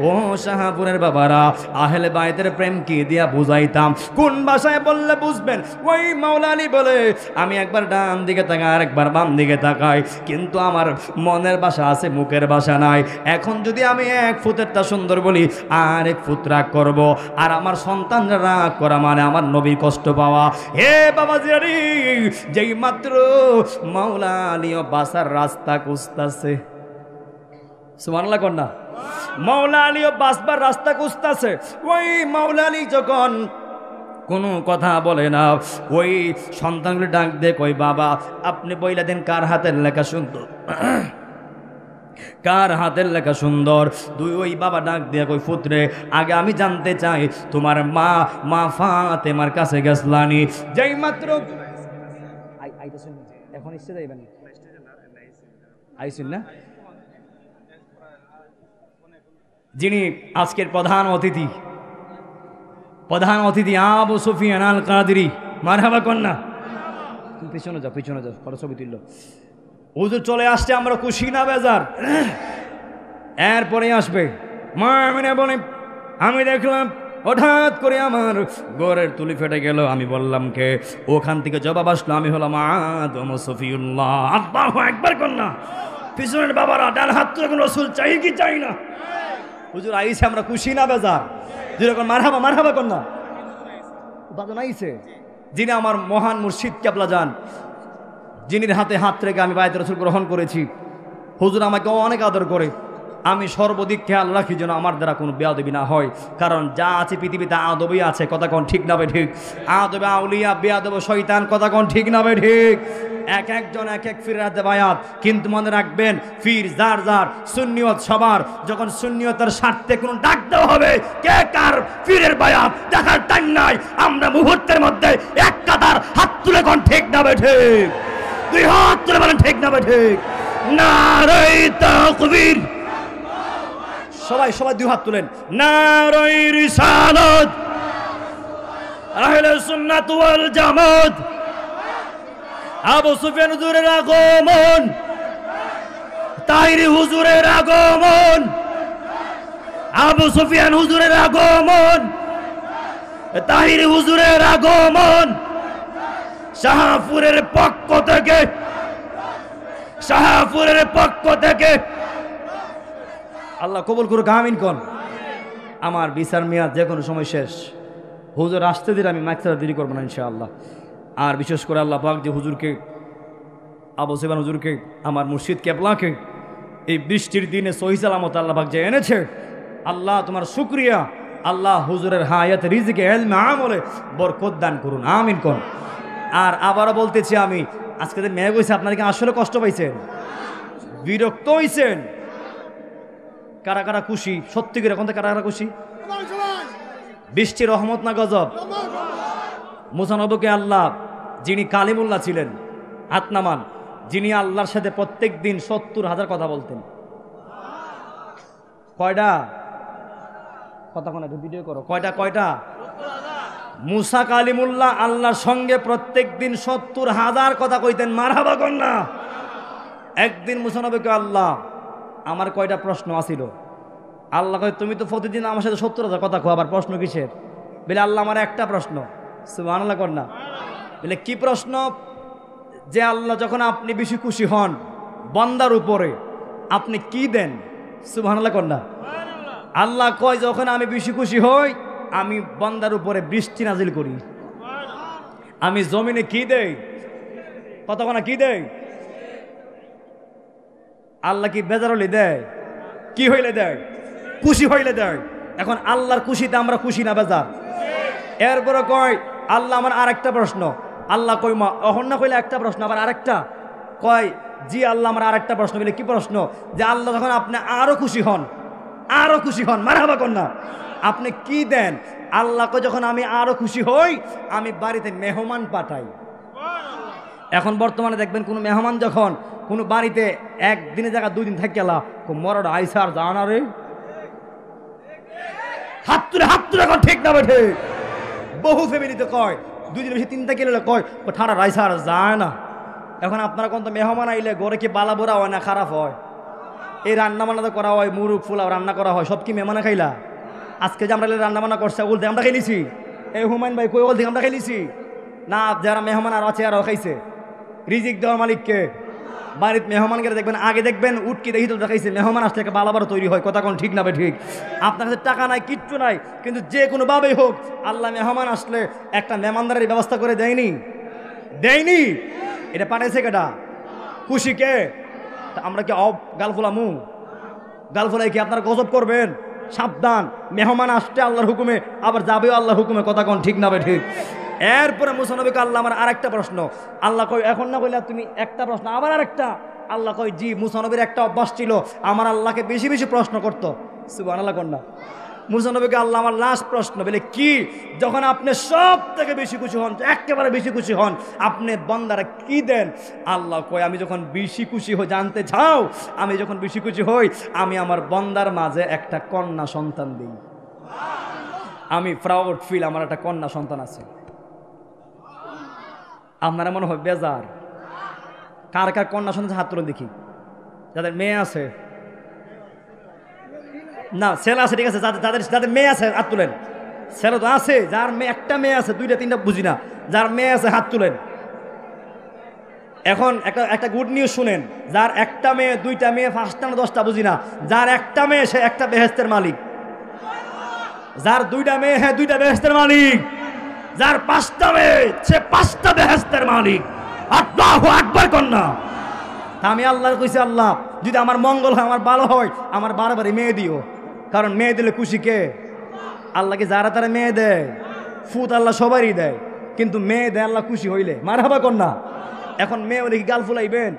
ও শাহপুরের বাবারা, আহলে বাইতের প্রেম কি দিয়া বুঝাইতাম, কোন ভাষায় বললে বুঝবেন? ওই মাওলা আলী বলে, আমি একবার ডান দিকে তাকাই আর একবার বাম দিকে তাকাই, কিন্তু আমার মনের ভাষা আছে, মুখের ভাষা নাই। এখন যদি আমি এক ফুটেরটা সুন্দর বলি আর এক ফুট রাগ করব, আর আমার সন্তানরা রাগ করা মানে আমার নবীর কষ্ট পাওয়া। হে বাবা জিয়ারি, যেই মাত্র মাওলা আলীও বাসার রাস্তা খুঁজতাছে। সুবহানাল্লাহ কন্যা। মাওলা আলীও বাসবার রাস্তা খুঁজতাছে। ওই মাওলা আলী যখন কোনো কথা বলে না, ওই সন্তানগুলি ডাক দে কই, বাবা আপনি বইলা দেন কার হাতের লেখা সুন্দর, কার হাতের লেখা সুন্দর। ওই বাবা ডাক দিয়ে কই, পুত্রে আগে আমি জানতে চাই তোমার মা ফাতেমার কাছে গেছলানি। যেই মাত্র এখন এসে যাইবেন আইসুন না, যিনি আজকের প্রধান অতিথি আবু সুফিয়ান আল কাদরি। মারহাবা কন্যা। তুমি পিছনে যাও, ফটো ছবি তুললো। হুজুর চলে আসছে, আমরা খুশি না বেজার? এরপরে আসবে মা আমিনা বলে, আমি দেখলাম হঠাৎ করে আমার ঘরের তুলি ফেটে গেল। আমি বললাম কে? ওখান থেকে জবাব আসলো, আমি হলাম আদম সফিউল্লাহ। আল্লাহু আকবার কন্যা। পিছনের বাবারা ডান হাত তুলে, রসুল চাই কি চাই না? হুজুর আইছে, আমরা খুশি না বেজার? যেরকম মারহাবা কন্যা। বাজান আইছে, যিনি আমার মহান মুর্শিদ কেবলা যান, যিনির হাতে হাত রেখে আমি বায়াত রাসূল গ্রহণ করেছি। হুজুর আমাকে অনেক আদর করে, আমি সর্বদিক খেয়াল রাখি যেন আমার দ্বারা কোনো বেয়াদবি না হয়। কারণ যা আছে পৃথিবীতে আদবই আছে, কথা কোন ঠিক না বে ঠিক? আদবে আউলিয়া, বেয়াদব শয়তান, কথা কোন ঠিক না বে ঠিক? এক একজন এক এক ফিরের হাতে বায়াত, কিন্তু মনে রাখবেন ফির যার যার, সুন্নিয়ত সবার। যখন সুন্নিয়তের স্বার্থে কোনো ডাক দেওয়া হবে, কে কার ফিরের বায়াত দেখার টাইম নাই। আমরা মুহূর্তের মধ্যে এক কাতার হাত তুলে কোন ঠিক না বে ঠিক? দুই হাত তুলে বলেন ঠিক না বে ঠিক? নারে তাকবীর। সবাই দুই হাত তুলেন। নারে রিসালাত, আহলে সুন্নাত ওয়াল জামাত। আবু সুফিয়ান হুজুরের আগমন, তাহিরি হুজুরের আগমন, আবু সুফিয়ান হুজুরের আগমন, তাহিরি হুজুরের আগমন। শাহপুরের পক্ষ থেকে আল্লাহ কবুল করুক, আমিন কোন। আমার বিচার মেয়াদ যে কোনো সময় শেষ। হুজুর আসতে দিলে আমি মাইকটা দেরি করবো না ইনশাআল্লাহ। আর বিশেষ করে আল্লাহ পাক যে হুজুরকে, আবু সুফিয়ান হুজুরকে, আমার মুর্শিদ কেবলাকে এই বৃষ্টির দিনে সহি সালামত আল্লাহ পাক যে এনেছে, আল্লাহ তোমার শুকরিয়া। আল্লাহ হুজুরের হায়াত রিজিকে ইলমে আমলে বরকত দান করুন, আমিন কোন। আর আবারও বলতেছি আমি, আজকে যে মেয়ে গেছে, আপনারা কি আসলে কষ্ট পাইছেন? বিরক্ত হইছেন? কারা কারা খুশি? সত্যি করে এখন কারা কারা খুশি? বৃষ্টির রহমত না গজব? মুসা নবীকে আল্লাহ, যিনি কালিমুল্লাহ ছিলেন, হাত নামান, যিনি আল্লাহর সাথে প্রত্যেক দিন ৭০,০০০ কথা বলতেন। কয়টা? কথা কোন একটু ভিডিও করো। কয়টা কয়টা? মুসা কালিমুল্লাহ আল্লাহর সঙ্গে প্রত্যেক দিন ৭০,০০০ কথা কইতেন। মারহাবা কর না। একদিন মুসা নবীকে, আল্লাহ আমার কয়টা প্রশ্ন আছিল? আল্লাহ কয়, তুমি তো প্রতিদিন আমার সাথে ৭০,০০০ কথা কো, আবার প্রশ্ন কিসের? বলে, আল্লাহ আমার একটা প্রশ্ন। সুবহানাল্লাহ কর না। বলে, কি প্রশ্ন? যে আল্লাহ যখন আপনি বেশি খুশি হন বান্দার উপরে আপনি কি দেন? সুবহানাল্লাহ কর না। আল্লাহ কয়, যখন আমি বেশি খুশি হই আমি বান্দার উপরে বৃষ্টি নাজিল করি। আমি জমিনে কি দেই? কতক্ষণ কি দেই? আল্লাহ কি বেজার হলে দেয়? কি হইলে দেয়? খুশি হইলে দেয়। এখন আল্লাহর খুশিতে আমরা খুশি না বেজার? এরপরে কয়, আল্লাহ আমার আরেকটা প্রশ্ন। আল্লাহ কই, মা অহন না কইলে একটা প্রশ্ন, আবার আরেকটা কয়, জি আল্লাহ আমার আরেকটা প্রশ্ন। বলে, কি প্রশ্ন? যে আল্লাহ যখন আপনি আরো খুশি হন, আরো খুশি হন, মারহাবা কর না, আপনি কি দেন? আল্লাহ কয়, যখন আমি আরো খুশি হই আমি বাড়িতে মেহমান পাঠাই। এখন বর্তমানে দেখবেন কোনো মেহমান যখন কোনো বাড়িতে একদিনের জায়গা 2 দিন থাকে গেলা, মরড আইসার জানা রে, হাত তুলে এখন ঠিক না বেঠে। বহু ফ্যামিলিতে কয় 2 দিন বেশি 3 থেকে এলে কয় ঠাড়া রাইসার যায় না। এখন আপনারা কোন তো মেহমান আইলে ঘরে কি বালা বোরা হয় না খারাপ হয়? এই রান্না বান্না তো করা হয়, মুরগ ফুলাও রান্না করা হয়, সব কি মেহমানে খাইলা? আজকে যে আমরা রান্না বান্না করছে ওল দিয়ে আমরা খাইলিছি? এই হুমায়ুন ভাই কই ওল দিয়ে আমরা খাইলিছি না? যারা মেহমান আর আছে আরও খাইছে। রিজিক দেওয়ার মালিককে। বাড়িতে মেহমান গেলে দেখবেন, আগে দেখবেন উটকি দেখি তো দেখাইছে, মেহমান আসলে একটা বালাবারও তৈরি হয়। কথা কোন ঠিক না? ঠিক। আপনার কাছে টাকা নাই, কিচ্ছু নাই, কিন্তু যে কোনোভাবেই হোক আল্লাহ মেহমান আসলে একটা মেহমানদারের ব্যবস্থা করে দেয়নি? দেয়নি? এটা পাঠাইছে কেটা? খুশি কে? আমরা কি গালফুলামু? গালফুলাই কি আপনারা গজব করবেন? সাবধান, মেহমান আসছে আল্লাহর হুকুমে, আবার যাবেও আল্লাহর হুকুমে। কথা কোন ঠিক না? ঠিক। এরপরে মুসা নবীকে আল্লাহ আমার আরেকটা প্রশ্ন। আল্লাহ কই, এখন না কইলে তুমি একটা প্রশ্ন, আবার আরেকটা। আল্লাহ কই, জি মুসা নবীর একটা অভ্যাস ছিল, আমার আল্লাহকে বেশি বেশি প্রশ্ন করতো। সুবহানাল্লাহ কন্যা। মুসা নবীকে আল্লাহ আমার লাস্ট প্রশ্ন। বলে, কি? যখন আপনি সব থেকে বেশি খুশি হন, একেবারে বেশি খুশি হন, আপনি বান্দারা কি দেন? আল্লাহ কই, আমি যখন বেশি খুশি হই, জানতে চাও, আমি যখন বেশি খুশি হই আমি আমার বান্দার মাঝে একটা কন্যা সন্তান দিই। আমি প্রাউড ফিল, আমার একটা কন্যা সন্তান আছে। আপনারা মনে হয় বেজার। কার কার কন্যা সন্তান হাত তুলে দেখি। যাদের মেয়ে আছে, না ছেলে আছে, ঠিক আছে, যাদের মেয়ে আছে হাত তুলেন। ছেলে তো আছে, যার মেয়ে একটা মেয়ে আছে, 2টা 3টা বুঝি না, যার মেয়ে আছে হাত তুলেন। এখন একটা গুড নিউজ শুনেন, যার একটা মেয়ে, 2টা মেয়ে, 5টা না 10টা বুঝি না, যার একটা মেয়ে সে একটা বেহেশতের মালিক। যার 2টা মেয়ে, হ্যাঁ 2টা বেহেশতের মালিক। যার 5টা মেয়ে সে 5টা বেহেশতের মালিক। আল্লাহু আকবার কন্যা। আমি আল্লাহর কইছি, আল্লাহ যদি আমার মঙ্গল হয়, আমার ভালো হয়, আমার বারবারই মেয়ে দিও, কারণ মেয়ে দিলে খুশি কে? আল্লাহকে যারা তারা মেয়ে দেয়, ফুত আল্লাহ সবারই দেয়, কিন্তু মেয়ে দেয় আল্লাহ খুশি হইলে। মারহাবা কন্যা। এখন মেয়ে হলে কি গাল ফুলাইবেন?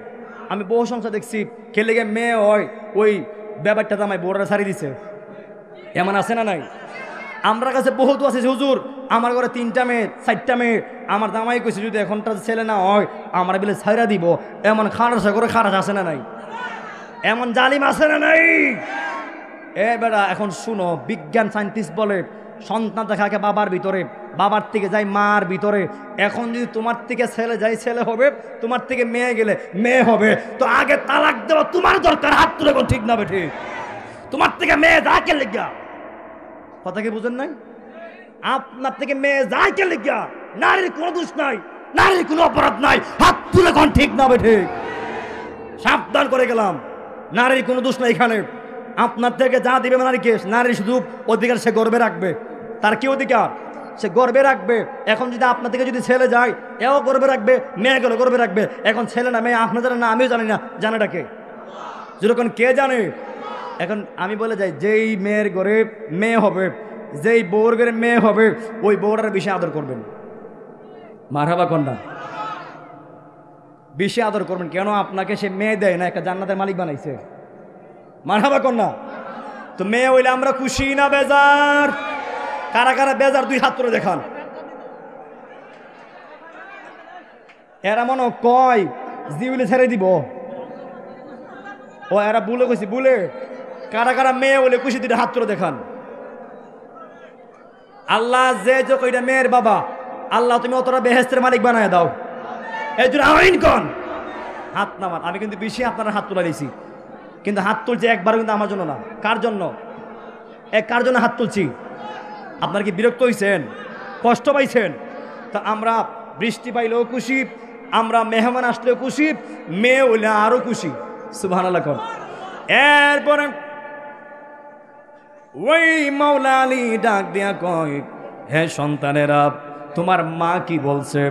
আমি বহু সংসার দেখছি, খেলে গিয়ে মেয়ে হয়, ওই ব্যাপারটা জামাই বউরা ছাড়ি দিছে। এমন আছে না নাই? আমরা কাছে বহুত আছে, হুজুর আমার ঘরে 3টা মেয়ে 4টা মেয়ে, আমার জামাই কইছে যদি এখনটা ছেলে না হয় আমার বিলে ছাইরা দিব। এমন খারাসা করে খারাস আছে না নাই? এমন জালিম আছে না নাই? এ বেটা, এখন শুনো, বিজ্ঞান সায়েন্টিস্ট বলে সন্তান থাকে বাবার ভিতরে, বাবার থেকে যায় মার ভিতরে। এখন যদি তোমার থেকে ছেলে যায় ছেলে হবে, তোমার থেকে মেয়ে গেলে মেয়ে হবে, তো আগে তালাক দেওয়া তোমার দরকার। হাত তুলে কোন ঠিক না? ঠিক। তোমার থেকে মেয়ে যাকে লেগা, কথা কি বুঝেন নাই? আপনার থেকে মেয়ে যায় কে লেগা? নারীর কোনো দোষ নাই, নারীর কোনো অপরাধ নাই। হাত তুলে কোন ঠিক না? ঠিক। সাবধান করে গেলাম, নারীর কোনো দোষ নাই এখানে। আপনার থেকে যা দিবে নারীকে, নারীর শুধু অধিকার সে গর্বে রাখবে। তার কি অধিকার? সে গর্বে রাখবে। এখন যদি আপনার থেকে যদি ছেলে যায়, এও গর্বে রাখবে, মেয়ে গেলে গর্বে রাখবে। এখন ছেলে না মেয়ে আপনি জানেন না, আমিও জানি না, জানেটা কে? যেরকম কে জানে? এখন আমি বলে যাই, যেই মেয়ের ঘরে মেয়ে হবে, যেই বউর ঘরে মেয়ে হবে, ওই বউটার বেশি আদর করবেন। মারহাবা কন্যা। বেশি আদর করবেন। কেন? আপনাকে সে মেয়ে দেয় না, একটা জান্নাতের মালিক বানাইছে। মারহাবা কন্যা। তো মেয়ে হইলে আমরা খুশি না বেজার? কারা কারা বেজার 2 হাত তুলে দেখান। এরা মনে কয় জিউলে ছেড়ে দিব। ও এরা বুলে কইছি, বুলে কারা কারা মেয়ে বলে খুশি দুটো হাত তুলে দেখান। আল্লাহ যে কইটা মেয়ের বাবা, আল্লাহ তুমি অতটা বেহেস্তের মালিক বানায় দাও। এই জন্য আইন কন হাত নামান। আমি কিন্তু বেশি আপনারা হাত তুলে দিয়েছি, কিন্তু হাত তুলছি একবারও কিন্তু আমার জন্য না। কার জন্য? কার জন্য হাত তুলছি? আপনারা কি বিরক্ত হয়েছেন, কষ্ট পাইছেন? তা আমরা বৃষ্টি পাইলেও খুশি, আমরা মেহমান আসলেও খুশি, মেয়ে হইলে আরো খুশি। সুবহানাল্লাহ কোন। এরপরে ওই মাওলা আলী ডাক দিয়া কয়, হে সন্তানেরা, তোমার মা কি বলছে?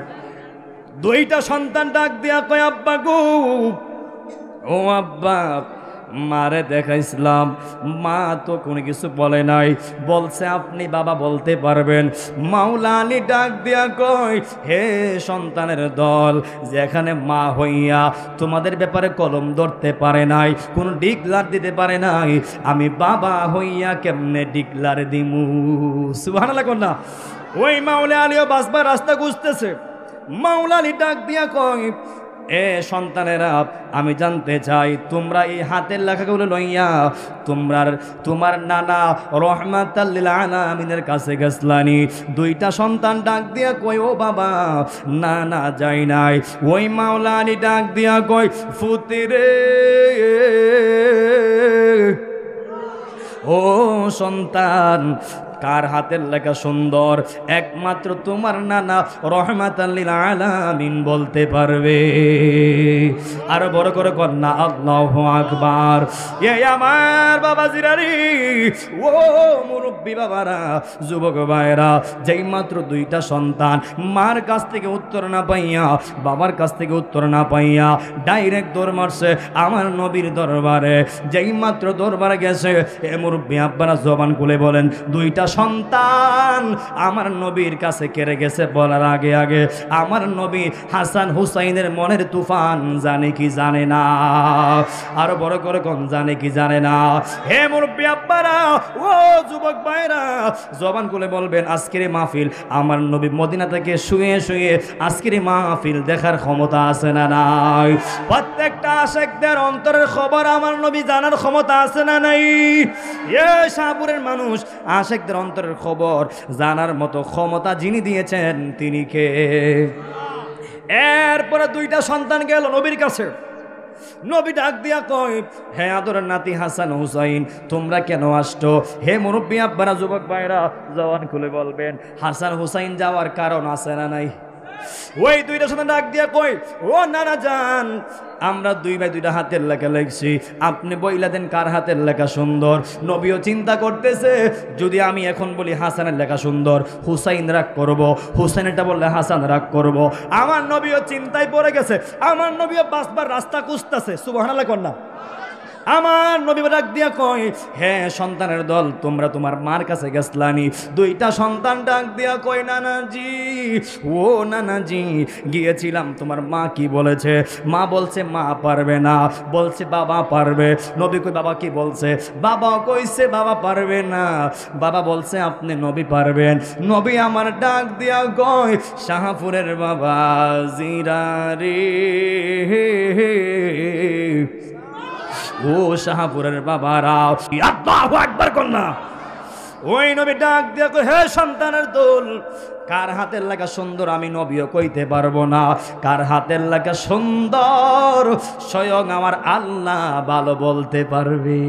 দুইটা সন্তান ডাক দিয়া কয়, আব্বা গো, ও আব্বা, মারে দেখাইছিলাম, মা তো কোনো কিছু বলে নাই, বলছে আপনি বাবা বলতে পারবেন। মাওলা আলী ডাক দিয়া কয়, হে সন্তানের দল, যেখানে মা হইয়া তোমাদের ব্যাপারে কলম ধরতে পারে নাই, কোনো ডিক্লার দিতে পারে নাই, আমি বাবা হইয়া কেমনে ডিক্লার দিমু? সুবহানাল্লাহ কন্যা। ওই মাওলা আলীও বাঁচবার রাস্তা খুঁজতেছে। মাওলা আলী ডাক দিয়া কয়, এ সন্তানেরা, আমি জানতে চাই তোমরা এই হাতের লেখাগুলো লইয়া তোমার নানা রহমাতাল লিল আলামিনের কাছে গেছলানি? দুইটা সন্তান ডাক দিয়া কই, ও বাবা, না না যাই নাই। ওই মাওলা আলী ডাক দিয়া কই, ফুতিরে, ও সন্তান, কার হাতের লেখা সুন্দর? একমাত্র তোমার নানা রহমাতাল লিল আলামিন বলতে পারবে। আরো বড় করে কন্যা আল্লাহু আকবার। এই আমার বাবা জিরারি, ও মুরব্বী বাবারা, যুবক ভাইরা, যেই মাত্র দুইটা সন্তান মার কাছ থেকে উত্তর না পাইয়া, বাবার কাছ থেকে উত্তর না পাইয়া ডাইরেক্ট দৌড় মারছে আমার নবীর দরবারে। যেই মাত্র দরবারে গেছে, এ মুরব্বী আব্বারা জবান খুলে বলেন, দুইটা সন্তান আমার নবীর কাছে কেড়ে গেছে বলার আগে আগে আমার নবী হাসান হুসাইনের মনের তুফান জানে কি জানে না? আরো বড় করে কোন জানে কি জানে না? হে মুরব্বী আব্বারা, ও যুবক ভাইরা, জবান খুলে বলবেন, আজকের মাহফিল আমার নবী মদিনা থেকে শুয়ে শুয়ে আজকের মাহফিল দেখার ক্ষমতা আছে না নাই? প্রত্যেকটা আশিকদের অন্তরের খবর আমার নবী জানার ক্ষমতা আছে না নাই? এ শাহপুরের মানুষ, আশিকদের অন্তরের খবর জানার মতো ক্ষমতা যিনি দিয়েছেন তিনি কে? এরপরে দুইটা সন্তান গেল নবীর কাছে। নবী ডাক দিয়া কয়, হে আদরের নাতি হাসান হুসাইন, তোমরা কেন আসছো? হে মুরব্বী আব্বারা, যুবক ভাইরা, জওয়ান খুলে বলবেন, হাসান হুসাইন যাওয়ার কারণ আছে না নাই? ওই দুইটা সন্তান ডাক দিয়া কই, ও নানা জান, আমরা দুই ভাই দুইটা হাতের লেখা লিখছি, আপনি বইলা দেন কার হাতের লেখা সুন্দর। নবীও চিন্তা করতেছে, যদি আমি এখন বলি হাসানের লেখা সুন্দর, হুসাইন রাগ করব, হুসাইনটা বললে হাসান রাগ করব। আমার নবীও চিন্তায় পড়ে গেছে, আমার নবীও বাঁচবার রাস্তা খুঁজতেছে। সুবহানাল্লাহ কন্যা। আমার নবী ডাক দিয়া কয়, হ্যাঁ সন্তানের দল, তোমরা তোমার মার কাছে গেছলানি? দুইটা সন্তান ডাক দিয়া কয়, নানাজি, ও নানাজি, গিয়েছিলাম। তোমার মা কি বলেছে? মা বলছে মা পারবে না, বলছে বাবা পারবে। নবী কই, বাবা কি বলছে? বাবা কইছে বাবা পারবে না, বাবা বলছে আপনি নবী পারবেন। নবী আমার ডাক দিয়া কয়, শাহপুরের বাবা জিরারি, ও শাহপুরের বাবারা, আল্লাহু আকবার কন্যা। ওই নবী ডাক দিয়া কই, হে সন্তানের দল, কার হাতের লেখা সুন্দর আমি নবীও কইতে পারবো না। কার হাতের লেখা সুন্দর স্বয়ং আমার আল্লাহ ভালো বলতে পারবে।